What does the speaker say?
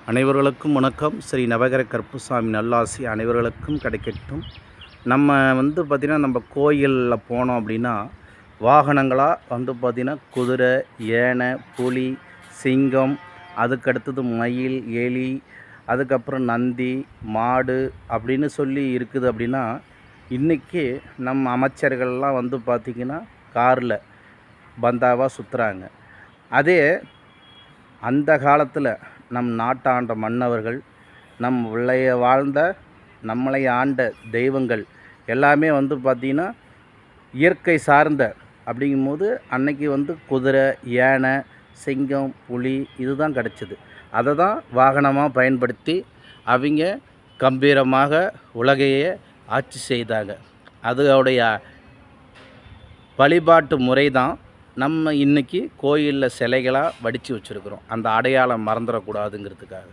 அனைவர்களுக்கும் வணக்கம். ஸ்ரீ நவகிர கருப்புசாமி நல்லாசி அனைவர்களுக்கும் கிடைக்கட்டும். நம்ம பார்த்திங்கன்னா நம்ம கோயிலில் போனோம் அப்படின்னா வாகனங்களாக பார்த்திங்கன்னா குதிரை, யானை, புலி, சிங்கம், அதுக்கடுத்தது மயில், எலி, அதுக்கப்புறம் நந்தி, மாடு அப்படின்னு சொல்லி இருக்குது. அப்படின்னா இன்றைக்கி நம்ம அமைச்சர்கள்லாம் பார்த்திங்கன்னா காரில் பந்தாவாக சுற்றுறாங்க. அதே அந்த காலத்தில் நம் நாட்டாண்ட மன்னவர்கள், வாழ்ந்த நம்மளை ஆண்ட தெய்வங்கள் எல்லாமே பார்த்திங்கன்னா இயற்கை சார்ந்த அப்படிங்கும்போது அன்னைக்கு குதிரை, யானை, சிங்கம், புலி இதுதான் கிடச்சிது. அதை தான் வாகனமாக பயன்படுத்தி அவங்க கம்பீரமாக உலகையே ஆட்சி செய்தாங்க. அதோடைய வழிபாட்டு முறை தான் நம்ம இன்றைக்கி கோயிலில் சிலைகளாக வடித்து வச்சுருக்குறோம். அந்த அடையாளம் மறந்துடக்கூடாதுங்கிறதுக்காக.